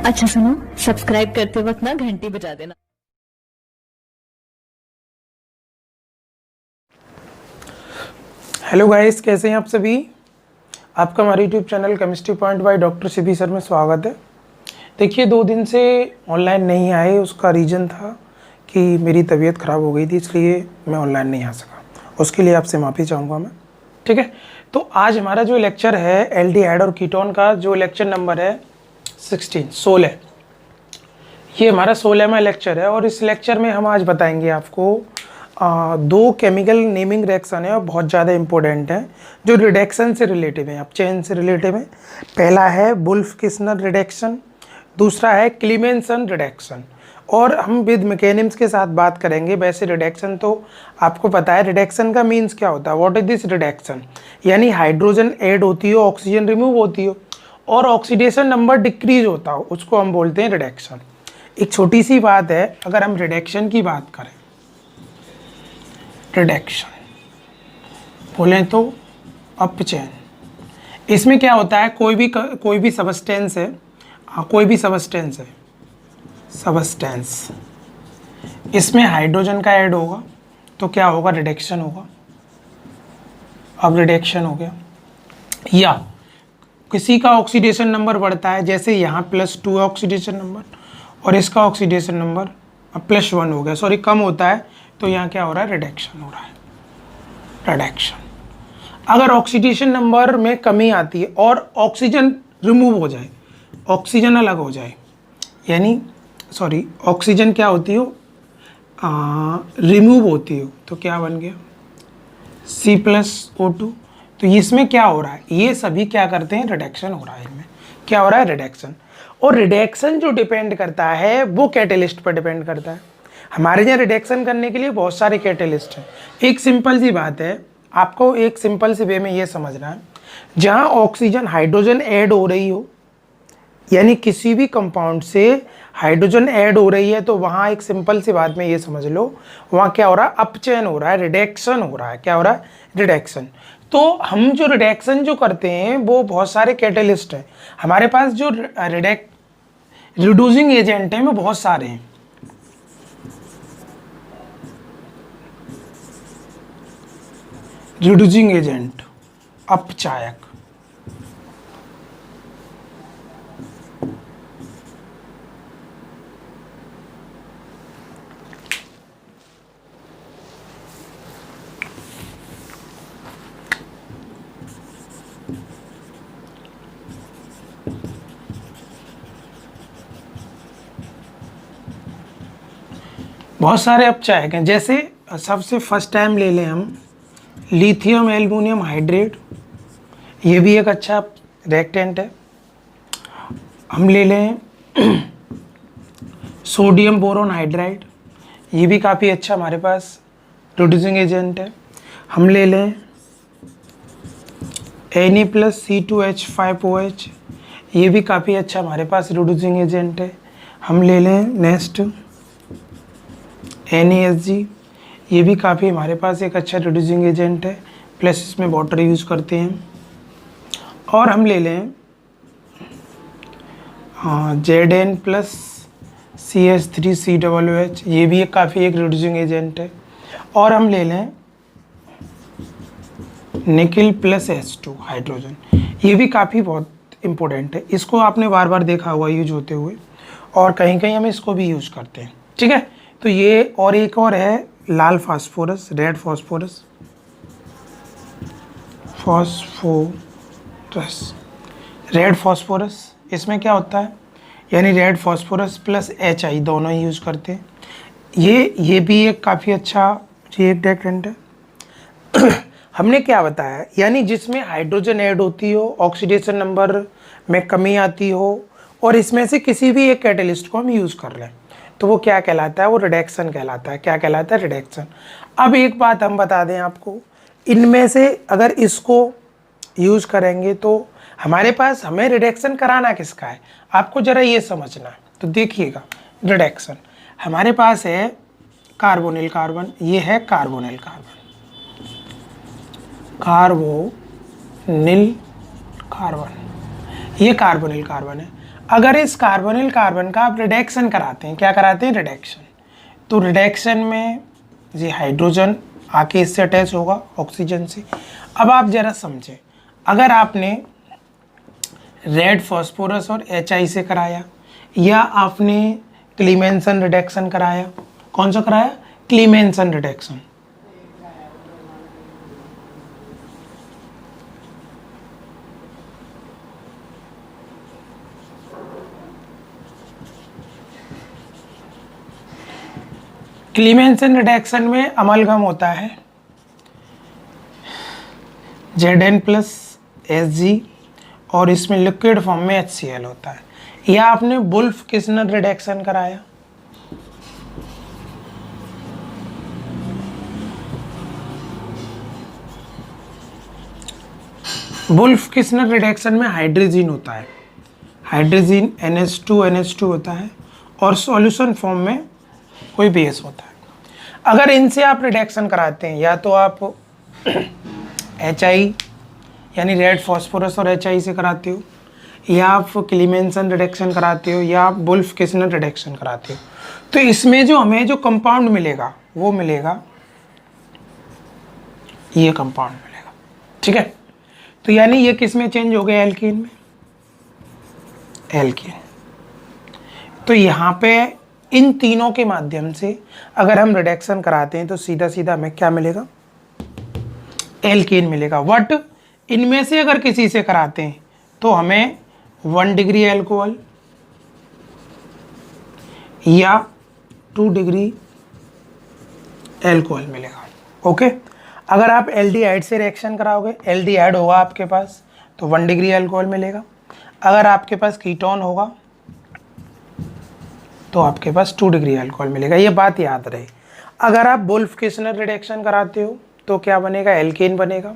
अच्छा सुनो, सब्सक्राइब करते वक्त ना घंटी बजा देना। हेलो गाइस, कैसे हैं आप सभी। आपका हमारे YouTube channel chemistry point by doctor Siddhi sir में स्वागत है। देखिए 2 दिन से ऑनलाइन नहीं आए, उसका रीज़न था कि मेरी तबीयत ख़राब हो गई थी, इसलिए मैं ऑनलाइन नहीं आ सका। उसके लिए आपसे माफ़ी चाहूँगा मैं। ठीक है, तो आज हमारा जो लेक्चर है एल्डिहाइड और कीटोन का, जो लेक्चर नंबर है 16 ये हमारा 16वां लेक्चर है। और इस लेक्चर में हम आज बताएंगे आपको 2 केमिकल नेमिंग रिएक्शन है और बहुत ज़्यादा इंपॉर्टेंट है, जो रिडक्शन से रिलेटिव है, अब चेन से रिलेटिव है। पहला है वुल्फ-किस्नर रिडक्शन, दूसरा है क्लीमेंसन रिडक्शन। और हम विद मैकेनिज्म के साथ बात करेंगे। वैसे रिडक्शन तो आपको पता है, रिडक्शन का मीन्स क्या होता है, व्हाट इज दिस रिडक्शन, यानी हाइड्रोजन ऐड होती हो, ऑक्सीजन रिमूव होती हो और ऑक्सीडेशन नंबर डिक्रीज होता हो, उसको हम बोलते हैं रिडक्शन। एक छोटी सी बात है, अगर हम रिडक्शन की बात करें, रिडक्शन बोलें तो अपचयन, इसमें क्या होता है, कोई भी सबस्टेंस है, सबस्टेंस इसमें हाइड्रोजन का ऐड होगा तो क्या होगा, रिडक्शन होगा। अब रिडक्शन हो गया, या किसी का ऑक्सीडेशन नंबर बढ़ता है, जैसे यहाँ +2 ऑक्सीडेशन नंबर और इसका ऑक्सीडेशन नंबर +1 हो गया, सॉरी कम होता है, तो यहाँ क्या हो रहा है, रिडक्शन हो रहा है, रिडक्शन। अगर ऑक्सीडेशन नंबर में कमी आती है और ऑक्सीजन रिमूव हो जाए, ऑक्सीजन अलग हो जाए, यानी सॉरी ऑक्सीजन क्या होती हो, रिमूव होती हो, तो क्या बन गया C+O2। तो इसमें क्या हो रहा है, ये सभी क्या करते हैं, रिडक्शन हो रहा है, इनमें क्या हो रहा है, रिडक्शन। और रिडक्शन जो डिपेंड करता है वो कैटेलिस्ट पर डिपेंड करता है। हमारे यहाँ रिडक्शन करने के लिए बहुत सारे कैटेलिस्ट हैं। एक सिंपल सी बात है, आपको एक सिंपल सी वे में ये समझना है, जहाँ ऑक्सीजन हाइड्रोजन ऐड हो रही हो, यानी किसी भी कंपाउंड से हाइड्रोजन ऐड हो रही है, तो वहाँ एक सिंपल सी बात में ये समझ लो, वहाँ क्या हो रहा है, अपचयन हो रहा है, रिडक्शन हो रहा है। क्या हो रहा है, रिडक्शन। तो हम जो रिडक्शन जो करते हैं वो बहुत सारे कैटेलिस्ट हैं हमारे पास, जो रिड्यूसिंग एजेंट हैं वो बहुत सारे हैं। रिड्यूसिंग एजेंट, अपचायक, बहुत सारे अपचायक हैं। जैसे सबसे फर्स्ट टाइम ले लें हम लिथियम एल्युमिनियम हाइड्रेट, ये भी एक अच्छा रिएक्टेंट है। हम ले लें सोडियम बोरोन हाइड्राइड, ये भी काफ़ी अच्छा हमारे पास रिड्यूसिंग एजेंट है। हम ले लें Ne+C2H5OH, ये भी काफ़ी अच्छा हमारे पास रिड्यूसिंग एजेंट है। हम ले लें नेक्स्ट NaSG, ये भी काफ़ी हमारे पास एक अच्छा रिड्यूसिंग एजेंट है, प्लस इसमें वाटर यूज़ करते हैं। और हम ले लें Zn+CH3COOH, ये भी एक काफ़ी एक रिड्यूसिंग एजेंट है। और हम ले लें निकिल +H2 हाइड्रोजन, ये भी काफ़ी बहुत इम्पोर्टेंट है। इसको आपने बार बार देखा हुआ यूज होते हुए, और कहीं कहीं हम इसको भी यूज करते हैं। ठीक है, तो ये और एक और है लाल phosphorus, red phosphorus, red phosphorus, इसमें क्या होता है, यानी रेड फास्फोरस +HI दोनों ही यूज़ करते हैं। ये भी एक काफ़ी अच्छा रिएक्टेंट है। हमने क्या बताया, यानी जिसमें हाइड्रोजन ऐड होती हो, ऑक्सीडेशन नंबर में कमी आती हो, और इसमें से किसी भी एक कैटेलिस्ट को हम यूज़ कर लें, तो वो क्या कहलाता है, वो रिडक्शन कहलाता है। क्या कहलाता है, रिडक्शन। अब एक बात हम बता दें आपको, इनमें से अगर इसको यूज़ करेंगे तो हमारे पास, हमें रिडक्शन कराना किसका है, आपको ज़रा ये समझना है। तो देखिएगा, रिडक्शन हमारे पास है कार्बोनिल कार्बन, ये है कार्बोनिल कार्बन, कार्बोनिल कार्बन, ये कार्बोनिल कार्बन है। अगर इस कार्बोनिल कार्बन का आप रिडक्शन कराते हैं, क्या कराते हैं, रिडक्शन, तो रिडक्शन में ये हाइड्रोजन आके इससे अटैच होगा ऑक्सीजन से। अब आप जरा समझें, अगर आपने रेड फॉस्फोरस और HI से कराया या आपने क्लीमेंसन रिडक्शन कराया, कौन सा कराया, क्लीमेंसन रिडक्शन, क्लीमेंसन रिडक्शन में अमलगम होता है Zn+Hg और इसमें लिक्विड फॉर्म में HCl होता है। या आपने वुल्फ किस्नर रिडक्शन कराया, वुल्फ किस्नर रिडक्शन में हाइड्रोजीन होता है, हाइड्रोजीन NH2 होता है और सॉल्यूशन फॉर्म में कोई बेस होता है। अगर इनसे आप रिडक्शन कराते हैं, या तो आप HI यानी रेड फॉस्फोरस और HI से कराते हो, या आप क्लीमेंसन रिडक्शन कराते हो, या आप वुल्फ किस्नर रिडक्शन कराते हो, तो इसमें जो हमें जो कंपाउंड मिलेगा वो मिलेगा, ये कंपाउंड मिलेगा। ठीक है, तो यानी ये किस में चेंज हो गया, एल्कीन में, एल्कीन। तो यहाँ पे इन तीनों के माध्यम से अगर हम रिडक्शन कराते हैं तो सीधा सीधा हमें क्या मिलेगा, एल्कीन मिलेगा। बट इनमें से अगर किसी से कराते हैं तो हमें 1 डिग्री एल्कोहल या 2 डिग्री एल्कोहल मिलेगा। ओके, अगर आप एल्डिहाइड से रिएक्शन कराओगे, एल्डिहाइड होगा आपके पास तो 1 डिग्री एल्कोहल मिलेगा। अगर आपके पास कीटोन होगा तो आपके पास 2 डिग्री एल्कोहल मिलेगा। ये बात याद रहे। अगर आप वुल्फ किस्नर रिडक्शन कराते हो तो क्या बनेगा, एल्केन बनेगा।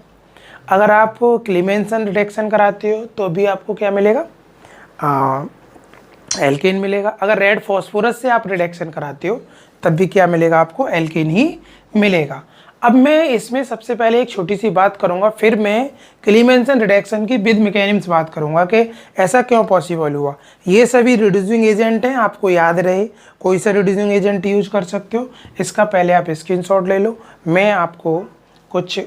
अगर आप क्लीमेंसन रिडक्शन कराते हो तो भी आपको क्या मिलेगा, एल्केन मिलेगा। अगर रेड फॉस्फोरस से आप रिडक्शन कराते हो तब भी क्या मिलेगा, आपको एल्केन ही मिलेगा। अब मैं इसमें सबसे पहले एक छोटी सी बात करूंगा, फिर मैं क्लीमेंसन रिडक्शन की विद मैकेनिज्म बात करूंगा कि ऐसा क्यों पॉसिबल हुआ। ये सभी रिड्यूसिंग एजेंट हैं, आपको याद रहे, कोई सा रिड्यूसिंग एजेंट यूज कर सकते हो। इसका पहले आप स्क्रीनशॉट ले लो, मैं आपको कुछ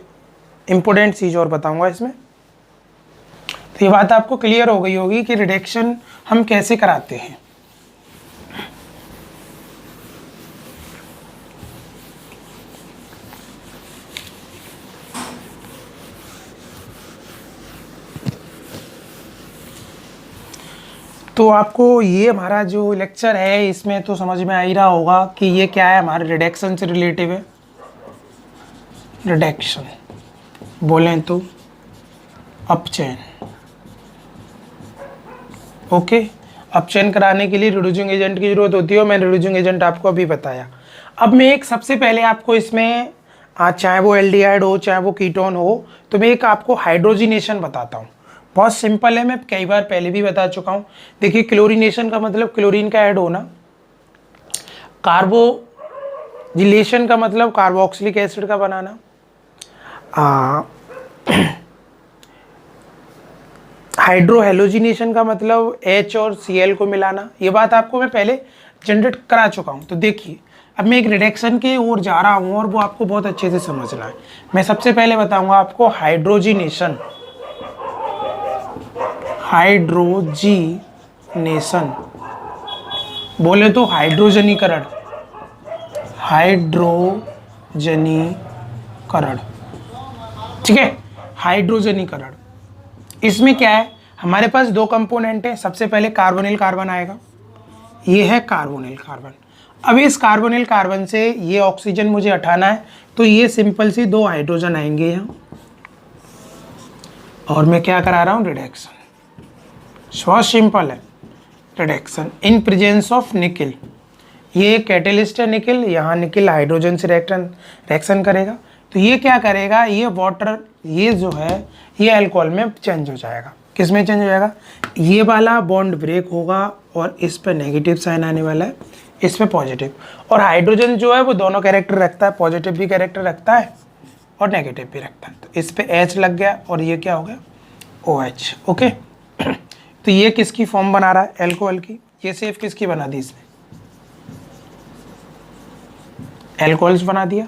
इंपॉर्टेंट चीज़ और बताऊंगा इसमें। तो ये बात आपको क्लियर हो गई होगी कि रिडक्शन हम कैसे कराते हैं। तो आपको ये हमारा जो लेक्चर है इसमें तो समझ में आ ही रहा होगा कि ये क्या है, हमारे रिडक्शन से रिलेटिव है। रिडक्शन बोलें तो अपचयन। ओके, अपचयन कराने के लिए रिड्यूसिंग एजेंट की जरूरत होती है और मैंने रिड्यूसिंग एजेंट आपको अभी बताया। अब मैं एक सबसे पहले आपको इसमें चाहे वो एल्डिहाइड हो चाहे वो कीटोन हो, तो मैं एक आपको हाइड्रोजिनेशन बताता हूँ। बहुत सिंपल है, मैं कई बार पहले भी बता चुका हूँ। देखिए, क्लोरीनेशन का मतलब क्लोरीन का ऐड होना, कार्बोजिलेशन का मतलब कार्बोक्सिलिक एसिड का बनाना, हाइड्रोहेलोजिनेशन का मतलब H और Cl को मिलाना। ये बात आपको मैं पहले जनरेट करा चुका हूँ। तो देखिए, अब मैं एक रिडक्शन की ओर जा रहा हूँ और वो आपको बहुत अच्छे से समझना है। मैं सबसे पहले बताऊँगा आपको हाइड्रोजिनेशन। हाइड्रोजिनेशन बोले तो हाइड्रोजनीकरण, हाइड्रोजनीकरण। ठीक है, हाइड्रोजनीकरण। इसमें क्या है, हमारे पास दो कंपोनेंट हैं। सबसे पहले कार्बोनिल कार्बन आएगा, ये है कार्बोनिल कार्बन। अब इस कार्बोनिल कार्बन से ये ऑक्सीजन मुझे हटाना है, तो ये सिंपल सी 2 हाइड्रोजन आएंगे यहाँ, और मैं क्या करा रहा हूँ, रिडक्शन। बहुत सिंपल है, रिडक्शन इन प्रेजेंस ऑफ निकल। ये एक कैटेलिस्ट है निकल, यहाँ निकल हाइड्रोजन से रिएक्शन करेगा, तो ये क्या करेगा, ये वाटर, ये जो है ये अल्कोहल में चेंज हो जाएगा। किस में चेंज हो जाएगा, ये वाला बॉन्ड ब्रेक होगा और इस पर नेगेटिव साइन आने वाला है, इस पर पॉजिटिव। और हाइड्रोजन जो है वो दोनों कैरेक्टर रखता है, पॉजिटिव भी कैरेक्टर रखता है और नेगेटिव भी रखता है। तो इस पे H लग गया और ये क्या हो गया, OH। ओके, तो ये किसकी फॉर्म बना रहा है, एल्कोहल की। ये सेफ किसकी बना दी इसने, एल्कोहल्स बना दिया।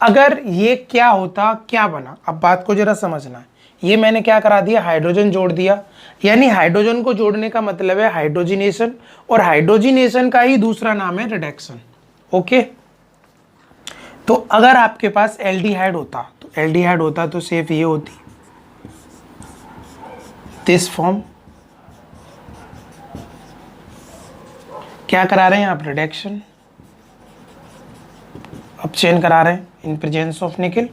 अगर ये क्या होता, क्या बना, अब बात को जरा समझना है। ये मैंने क्या करा दिया, हाइड्रोजन जोड़ दिया, यानी हाइड्रोजन को जोड़ने का मतलब है हाइड्रोजिनेशन, और हाइड्रोजिनेशन का ही दूसरा नाम है रिडक्शन। ओके, तो अगर आपके पास एल्डिहाइड होता, तो एल्डिहाइड होता तो सेफ ये होती, दिस फॉर्म। क्या करा रहे हैं आप, रिडक्शन। अब चेन करा रहे हैं इन प्रेजेंस ऑफ निकल,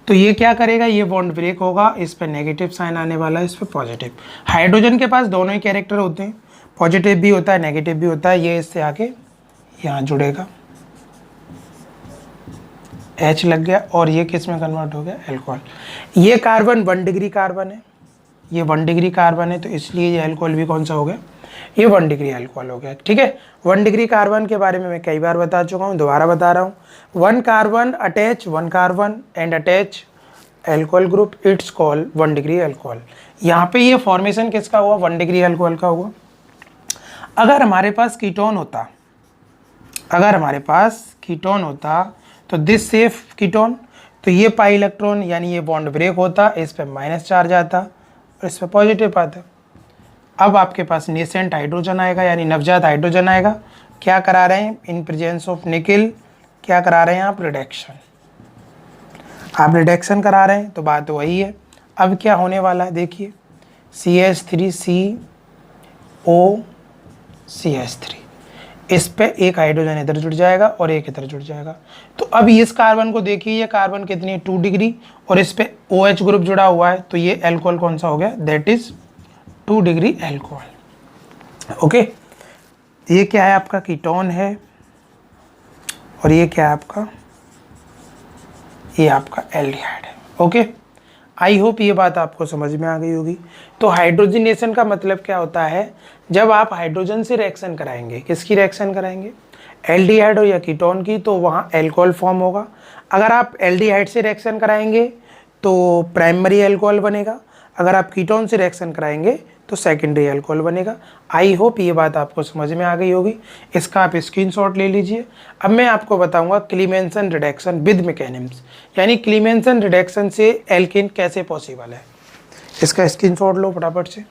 तो ये क्या करेगा, ये बॉन्ड ब्रेक होगा, इस पे नेगेटिव साइन आने वाला है, इस पे पॉजिटिव। हाइड्रोजन के पास दोनों ही कैरेक्टर होते हैं, पॉजिटिव भी होता है नेगेटिव भी होता है। ये इससे आके यहाँ जुड़ेगा, H लग गया, और ये किस में कन्वर्ट हो गया, एल्कोहल। ये कार्बन 1 डिग्री कार्बन है, ये 1 डिग्री कार्बन है, तो इसलिए ये एल्कोहल भी कौन सा हो गया, ये 1 डिग्री एल्कोहल हो गया। ठीक है, 1 डिग्री कार्बन के बारे में मैं कई बार बता चुका हूँ, दोबारा बता रहा हूँ। 1 carbon attach 1 carbon and attach alcohol group, it's call 1 degree alcohol. यहाँ पे ये फॉर्मेशन किसका हुआ, 1 डिग्री एल्कोहल का हुआ। अगर हमारे पास कीटोन होता, अगर हमारे पास कीटोन होता तो दिस सेफ कीटोन, तो ये पाई इलेक्ट्रॉन यानी ये बॉन्ड ब्रेक होता, इस पे माइनस चार्ज आता और इस पे पॉजिटिव आता। अब आपके पास नेसेंट हाइड्रोजन आएगा, यानी नवजात हाइड्रोजन आएगा। क्या करा रहे हैं, इन प्रेजेंस ऑफ निकल क्या करा रहे हैं आप, रिडक्शन। आप रिडक्शन करा रहे हैं तो बात वही है। अब क्या होने वाला है, देखिए CH3CO, इस पे एक हाइड्रोजन इधर जुड़ जाएगा और एक इधर जुड़ जाएगा। तो अब इस कार्बन को देखिए, ये कार्बन कितनी है, 2 डिग्री, और इस पे OH ग्रुप जुड़ा हुआ है, तो ये एल्कोहल कौन सा हो गया, that is 2 degree alcohol. Okay, ये क्या है आपका, कीटोन है, और ये क्या है आपका, ये आपका एल्डिहाइड है। ओके, आई होप ये बात आपको समझ में आ गई होगी। तो हाइड्रोजिनेशन का मतलब क्या होता है, जब आप हाइड्रोजन से रिएक्शन कराएंगे, किसकी रिएक्शन कराएंगे, एल्डिहाइड हो या कीटोन की, तो वहाँ एल्कोहल फॉर्म होगा। अगर आप एल्डिहाइड से रिएक्शन कराएंगे तो प्राइमरी एल्कोहल बनेगा, अगर आप कीटोन से रिएक्शन कराएंगे तो सेकेंडरी अल्कोहल बनेगा। आई होप ये बात आपको समझ में आ गई होगी। इसका आप स्क्रीनशॉट ले लीजिए। अब मैं आपको बताऊंगा क्लीमेंसन रिडक्शन विद मैकेनिज्म, यानी क्लीमेंसन रिडक्शन से एल्केन कैसे पॉसिबल है। इसका स्क्रीनशॉट लो फटाफट से।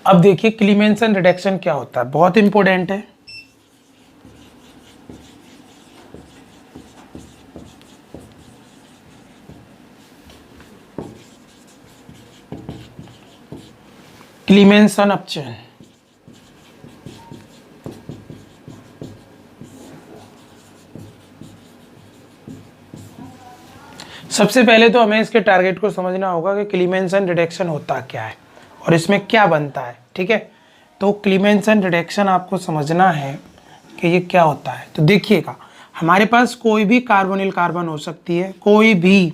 अब देखिए क्लीमेंसन रिडक्शन क्या होता है, बहुत इंपॉर्टेंट है। क्लीमेंसन अपचयन, सबसे पहले तो हमें इसके टारगेट को समझना होगा कि क्लीमेंसन रिडक्शन होता क्या है और इसमें क्या बनता है। ठीक है, तो क्लीमेंसन रिडक्शन आपको समझना है कि ये क्या होता है। तो देखिएगा, हमारे पास कोई भी कार्बोनिल कार्बन हो सकती है, कोई भी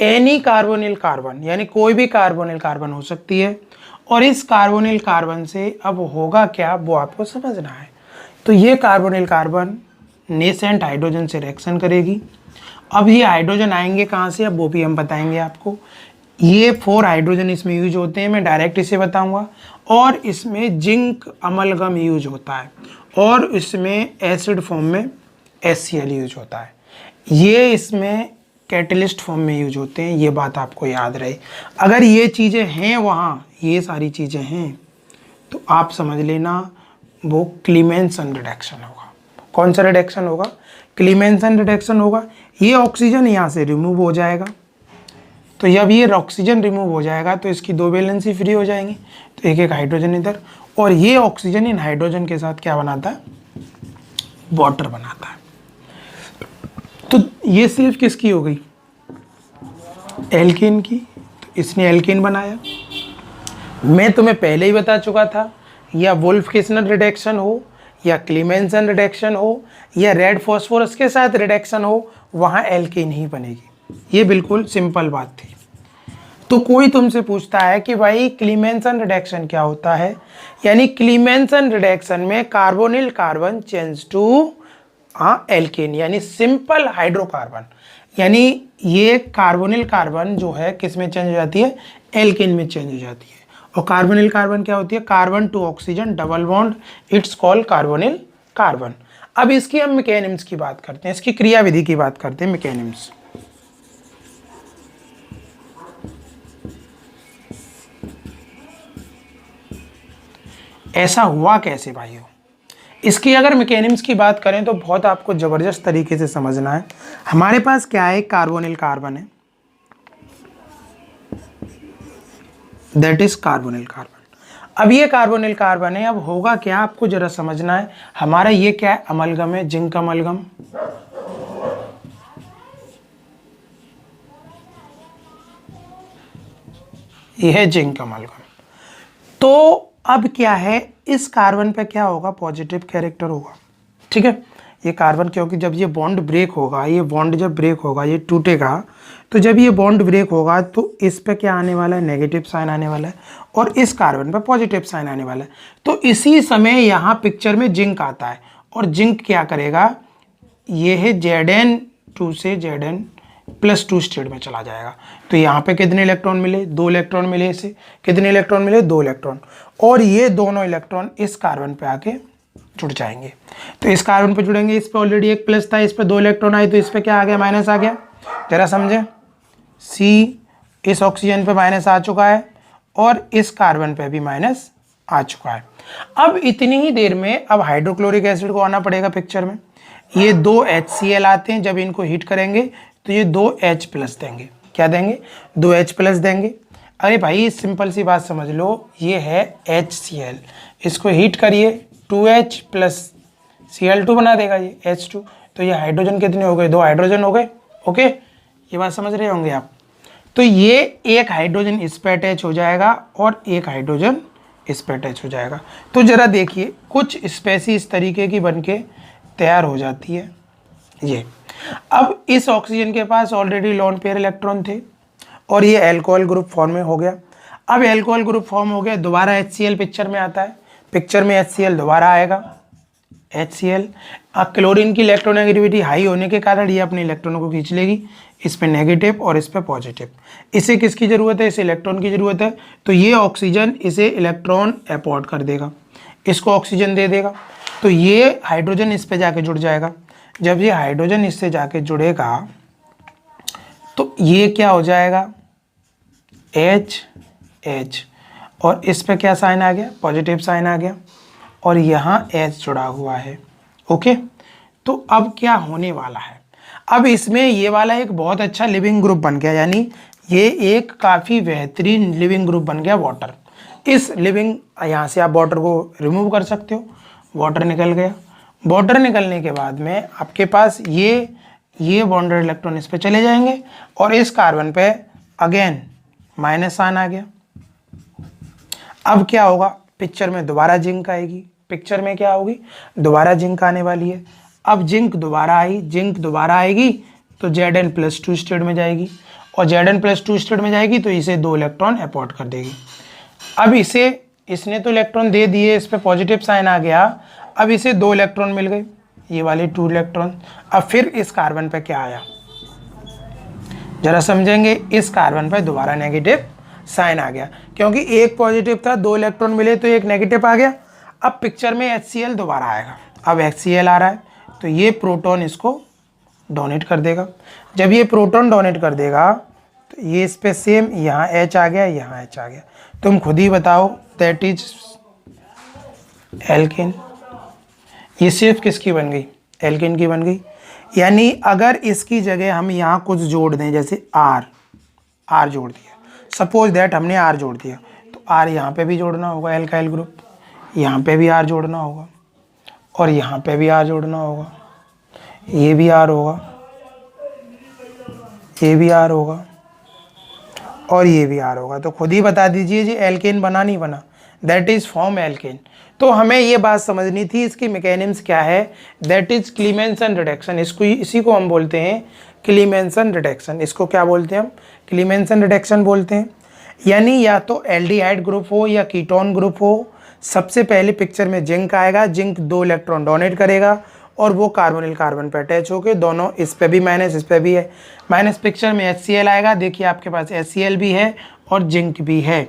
एनी कार्बोनिल कार्बन, यानी कोई भी कार्बोनिल कार्बन हो सकती है, और इस कार्बोनिल कार्बन से अब होगा क्या वो आपको समझना है। तो ये कार्बोनिल कार्बन नेसेंट हाइड्रोजन से रिएक्शन करेगी। अब ये हाइड्रोजन आएंगे कहाँ से, अब वो भी हम बताएंगे आपको। ये 4 हाइड्रोजन इसमें यूज होते हैं, मैं डायरेक्ट इसे बताऊंगा। और इसमें जिंक अमलगम यूज होता है, और इसमें एसिड फॉर्म में HCl यूज होता है। ये इसमें कैटलिस्ट फॉर्म में यूज होते हैं, ये बात आपको याद रहे। अगर ये चीज़ें हैं वहाँ, ये सारी चीज़ें हैं, तो आप समझ लेना वो क्लीमेंसन रिडक्शन होगा। कौन सा रिडक्शन होगा, क्लीमेंसन रिडक्शन होगा। ये ऑक्सीजन यहाँ से रिमूव हो जाएगा, तो जब ये ऑक्सीजन रिमूव हो जाएगा तो इसकी 2 वैलेंसी फ्री हो जाएंगी, तो एक एक हाइड्रोजन इधर, और ये ऑक्सीजन इन हाइड्रोजन के साथ क्या बनाता है, वाटर बनाता है। तो ये सिर्फ किसकी हो गई, एल्केन की, तो इसने एल्केन बनाया। मैं तुम्हें पहले ही बता चुका था, या वुल्फ किस्नर रिडक्शन हो, या क्लीमेंसन रिडक्शन हो, या रेड फॉस्फोरस के साथ रिडक्शन हो, वहाँ एल्केन ही बनेगी। ये बिल्कुल सिंपल बात थी। तो कोई तुमसे पूछता है कि भाई क्लीमेंसन रिडक्शन क्या होता है, यानी क्लीमेंसन रिडक्शन में carbonyl carbon change to alkane, यानी सिंपल हाइड्रोकार्बन, यानी ये कार्बोनिल कार्बन जो है किस में चेंज हो जाती है, एल्केन में चेंज हो जाती है। और कार्बोनिल कार्बन क्या होती है, carbon to oxygen double bond, it's called carbonyl carbon. अब इसकी हम मैकेनिम्स की बात करते हैं, इसकी क्रियाविधि की बात करते हैं, मैकेनिम्स। ऐसा हुआ कैसे भाइयों, इसकी अगर मैकेनिम्स की बात करें तो बहुत आपको ज़बरदस्त तरीके से समझना है। हमारे पास क्या है, कार्बोनिल कार्बन है, दैट इज कार्बोनिल कार्बन। अब ये कार्बोनिल कार्बन है, अब होगा क्या आपको जरा समझना है। हमारा ये क्या है, अमलगम है, जिंक अमलगम। ये है जिंक अमलगम। तो अब क्या है, इस कार्बन पे क्या होगा, पॉजिटिव कैरेक्टर होगा, ठीक है। ये कार्बन, क्योंकि जब ये बॉन्ड ब्रेक होगा, ये बॉन्ड जब ब्रेक होगा, ये टूटेगा, तो जब ये बॉन्ड ब्रेक होगा तो इस पे क्या आने वाला है, नेगेटिव साइन आने वाला है, और इस कार्बन पे पॉजिटिव साइन आने वाला है। तो इसी समय यहाँ पिक्चर में जिंक आता है, और जिंक क्या करेगा, ये है Zn2 से Zn+2 स्टेट में चला जाएगा। तो यहाँ पे कितने इलेक्ट्रॉन मिले, 2 इलेक्ट्रॉन मिले, इसे कितने इलेक्ट्रॉन मिले, 2 इलेक्ट्रॉन, और ये दोनों इलेक्ट्रॉन इस कार्बन पे आके जुड़ जाएंगे। तो इस कार्बन पे जुड़ेंगे, इस पे ऑलरेडी एक प्लस था, इस पे 2 इलेक्ट्रॉन आए, तो इस पे क्या आ गया, माइनस आ गया। जरा समझे, सी इस ऑक्सीजन पे माइनस आ चुका है, और इस कार्बन पे भी माइनस आ चुका है। अब इतनी ही देर में अब हाइड्रोक्लोरिक एसिड को आना पड़ेगा पिक्चर में। ये 2 HCl आते हैं, जब इनको हीट करेंगे तो ये 2 H+ देंगे। क्या देंगे, 2 H+ देंगे। अरे भाई सिंपल सी बात समझ लो, ये है HCl, इसको हीट करिए, 2H + Cl2 बना देगा ये H2। तो ये हाइड्रोजन कितने हो गए, 2 हाइड्रोजन हो गए। ओके, ये बात समझ रहे होंगे आप। तो ये एक हाइड्रोजन इस पे अटैच हो जाएगा, और एक हाइड्रोजन इस पे अटैच हो जाएगा। तो जरा देखिए, कुछ स्पेसीज इस तरीके की बनके तैयार हो जाती है ये। अब इस ऑक्सीजन के पास ऑलरेडी लोन पेयर इलेक्ट्रॉन थे, और ये अल्कोहल ग्रुप फॉर्म में हो गया। अब अल्कोहल ग्रुप फॉर्म हो गया, दोबारा HCl पिक्चर में आता है, पिक्चर में HCl दोबारा आएगा, HCl। क्लोरीन की इलेक्ट्रोनेगेटिविटी हाई होने के कारण ये अपने इलेक्ट्रॉनों को खींच लेगी, इस पे नेगेटिव और इस पे पॉजिटिव। इसे किसकी ज़रूरत है, इसे इलेक्ट्रॉन की ज़रूरत है। तो ये ऑक्सीजन इसे इलेक्ट्रॉन अपोर्ट कर देगा, इसको ऑक्सीजन दे देगा। तो ये हाइड्रोजन इस पे जाके जुड़ जाएगा। जब ये हाइड्रोजन इससे जाके जुड़ेगा तो ये क्या हो जाएगा, H, और इस पे क्या साइन आ गया, पॉजिटिव साइन आ गया, और यहाँ H जुड़ा हुआ है। ओके, तो अब क्या होने वाला है, अब इसमें ये वाला एक बहुत अच्छा लिविंग ग्रुप बन गया, यानी ये एक काफ़ी बेहतरीन लिविंग ग्रुप बन गया, वाटर। इस लिविंग, यहाँ से आप वाटर को रिमूव कर सकते हो, वाटर निकल गया। वाटर निकलने के बाद में आपके पास ये बॉन्डेड इलेक्ट्रॉन इस पे चले जाएंगे, और इस कार्बन पे अगेन माइनस साइन आ गया। अब क्या होगा, पिक्चर में दोबारा जिंक आएगी, पिक्चर में क्या होगी, दोबारा जिंक आने वाली है। अब जिंक दोबारा आई, जिंक दोबारा आएगी तो Zn+2 स्टेट में जाएगी, और Zn+2 स्टेट में जाएगी तो इसे 2 इलेक्ट्रॉन अपोर्ट कर देगी। अब इसने तो इलेक्ट्रॉन दे दिए, इस पे पॉजिटिव साइन आ गया, अब इसे 2 इलेक्ट्रॉन मिल गए, ये वाले 2 इलेक्ट्रॉन। अब फिर इस कार्बन पे क्या आया, जरा समझेंगे, इस कार्बन पे दोबारा नेगेटिव साइन आ गया, क्योंकि एक पॉजिटिव था, 2 इलेक्ट्रॉन मिले तो एक नेगेटिव आ गया। अब पिक्चर में HCl दोबारा आएगा, अब HCl आ रहा है, तो ये प्रोटॉन इसको डोनेट कर देगा। जब ये प्रोटॉन डोनेट कर देगा तो ये इस पे सेम, यहाँ H आ गया, यहाँ H आ गया। तुम खुद ही बताओ, दैट इज एल्केन। ये सिर्फ किसकी बन गई, एल्केन की बन गई। यानी अगर इसकी जगह हम यहाँ कुछ जोड़ दें, जैसे R जोड़ दिया, सपोज दैट हमने R जोड़ दिया, तो R यहाँ पे भी जोड़ना होगा, एल्काइल ग्रुप, यहाँ पे भी R जोड़ना होगा, और यहाँ पे भी R जोड़ना होगा, ये भी R होगा, ये भी R होगा, और ये भी R होगा। तो खुद ही बता दीजिए जी एल्केन बना नहीं बना, दैट इज फॉर्म एल्केन। तो हमें ये बात समझनी थी, इसकी मैकेनिज्म क्या है, दैट इज क्लीमेंसन रिडक्शन। इसी को हम बोलते हैं क्लीमेंसन रिडक्शन। इसको क्या बोलते हैं हम, क्लीमेंसन रिडक्शन बोलते हैं। यानी या तो एल्डिहाइड ग्रुप हो या कीटोन ग्रुप हो, सबसे पहले पिक्चर में जिंक आएगा, जिंक 2 इलेक्ट्रॉन डोनेट करेगा और वो कार्बोनिल कार्बन पर अटैच होके दोनों, इस पे भी माइनस इस पे भी है माइनस, पिक्चर में HCl आएगा। देखिए आपके पास HCl भी है और जिंक भी है,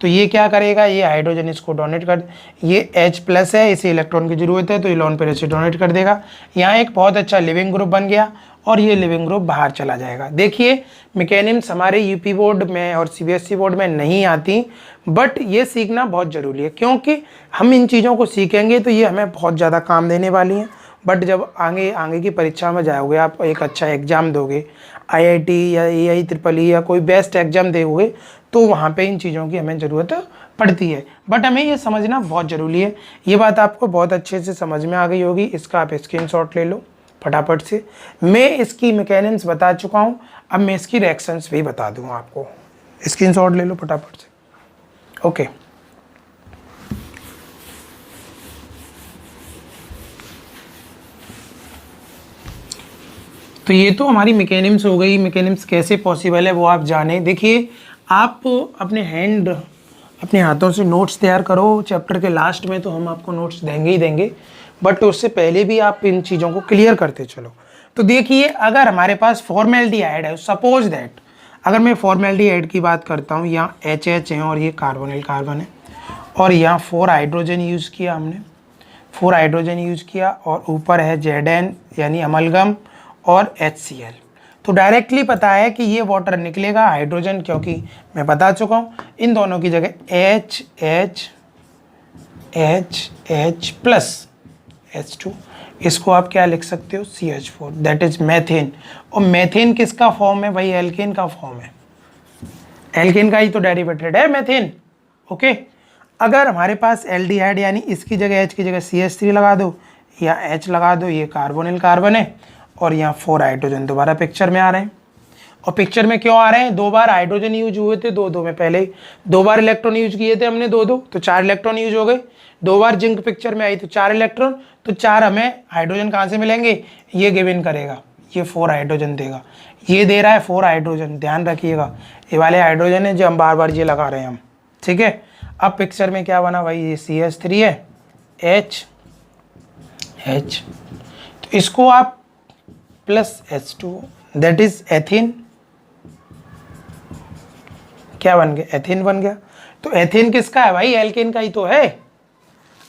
तो ये क्या करेगा, ये हाइड्रोजन इसको डोनेट कर, ये H+ है, इसे इलेक्ट्रॉन की जरूरत है तो ये लोन पेयर इसे डोनेट कर देगा। यहाँ एक बहुत अच्छा लिविंग ग्रुप बन गया और ये लिविंग ग्रुप बाहर चला जाएगा। देखिए मैकेनिज्म हमारे यूपी बोर्ड में और CBSE बोर्ड में नहीं आती, बट ये सीखना बहुत ज़रूरी है, क्योंकि हम इन चीज़ों को सीखेंगे तो ये हमें बहुत ज़्यादा काम देने वाली हैं। बट जब आगे की परीक्षा में जाओगे, आप एक अच्छा एग्ज़ाम दोगे, IIT या AIEEE या कोई बेस्ट एग्ज़ाम दोगे, तो वहाँ पे इन चीज़ों की हमें ज़रूरत पड़ती है। बट हमें ये समझना बहुत ज़रूरी है। ये बात आपको बहुत अच्छे से समझ में आ गई होगी, इसका आप स्क्रीनशॉट ले लो फटाफट से। मैं इसकी मैकेनिज्म बता चुका हूँ, अब मैं इसकी रिएक्शंस भी बता दूँगा आपको। स्क्रीनशॉट ले लो फटाफट से। ओके, तो ये तो हमारी मैकेनिज्म हो गई। मैकेनिज्म कैसे पॉसिबल है वो आप जाने। देखिए आप अपने हाथों से नोट्स तैयार करो, चैप्टर के लास्ट में तो हम आपको नोट्स देंगे ही देंगे, बट उससे पहले भी आप इन चीज़ों को क्लियर करते चलो। तो देखिए अगर हमारे पास फॉर्मेल्डिहाइड है, सपोज दैट अगर मैं फॉर्मेल्डिहाइड की बात करता हूँ, यहाँ HH है और ये कार्बोनिल कार्बन है और यहाँ 4 हाइड्रोजन यूज़ किया हमने, 4 हाइड्रोजन यूज़ किया और ऊपर है Zn यानी अमलगम और HCl, तो डायरेक्टली पता है कि ये वाटर निकलेगा हाइड्रोजन, क्योंकि मैं बता चुका हूँ इन दोनों की जगह H H2, इसको आप क्या लिख सकते हो, CH4, दैट इज मैथेन। और मैथेन किसका फॉर्म है भाई, एल्केन का फॉर्म है, एल्केन का ही तो डेरिवेटेड है मैथेन। ओके, अगर हमारे पास एल्डिहाइड यानी इसकी जगह H की जगह CH3 लगा दो या H लगा दो, ये कार्बोनिल कार्बन है और यहाँ 4 हाइड्रोजन दोबारा पिक्चर में आ रहे हैं। और पिक्चर में क्यों आ रहे हैं, 2 बार हाइड्रोजन यूज हुए थे, 2 में पहले 2 बार इलेक्ट्रॉन यूज किए थे हमने, 2 तो 4 इलेक्ट्रॉन यूज हो गए। 2 बार जिंक पिक्चर में आई तो 4 इलेक्ट्रॉन, तो 4 हमें हाइड्रोजन कहाँ से मिलेंगे, ये गिवन करेगा, ये 4 हाइड्रोजन देगा, ये दे रहा है 4 हाइड्रोजन, ध्यान रखिएगा ये वाले हाइड्रोजन है जो हम बार बार ये लगा रहे हैं हम, ठीक है। अब पिक्चर में क्या बना भाई, ये CH3 है, H, तो इसको आप plus H2 that is ethane, क्या बन गया, एथेन बन गया। तो एथेन किसका है भाई, एल्केन का ही तो है।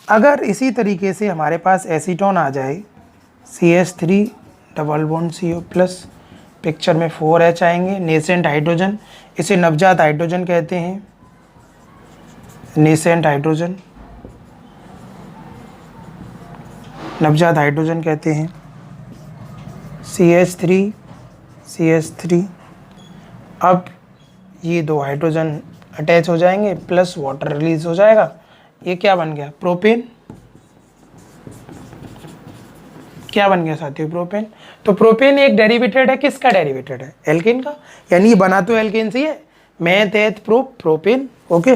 अगर इसी तरीके से हमारे पास एसीटोन आ जाए, CH3 double bond CO plus, picture में 4H आएंगे, नेसेंट हाइड्रोजन, इसे नवजात हाइड्रोजन कहते हैं, नेसेंट हाइड्रोजन, नवजात हाइड्रोजन कहते हैं। CH3, अब ये 2 हाइड्रोजन अटैच हो जाएंगे प्लस वाटर रिलीज हो जाएगा, ये क्या बन गया, प्रोपेन। क्या बन गया साथियों, प्रोपेन। तो प्रोपेन एक डेरिवेटेड है, किसका डेरिवेटेड है, एल्केन का, यानी ये बना तो एल्केन से ही है, मैथ एथ प्रोपेन। ओके,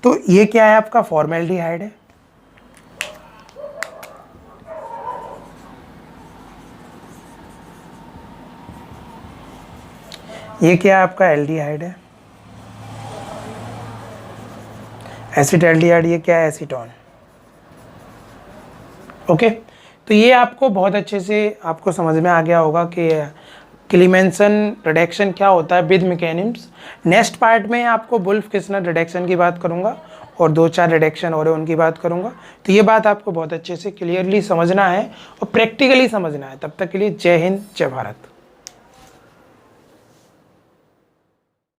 तो ये क्या है आपका, फॉर्मेल्डिहाइड है। ये क्या है आपका, एल्डिहाइड है, एसिटाल्डिहाइड, ये क्या है, एसीटोन। ओके, तो ये आपको बहुत अच्छे से आपको समझ में आ गया होगा कि क्लीमेंसन रिडक्शन क्या होता है विद मैकेनिज्म। नेक्स्ट पार्ट में आपको वुल्फ-किस्नर रिडक्शन की बात करूंगा और 2-4 रिडक्शन और उनकी बात करूंगा। तो ये बात आपको बहुत अच्छे से क्लियरली समझना है और प्रैक्टिकली समझना है। तब तक के लिए जय हिंद, जय भारत।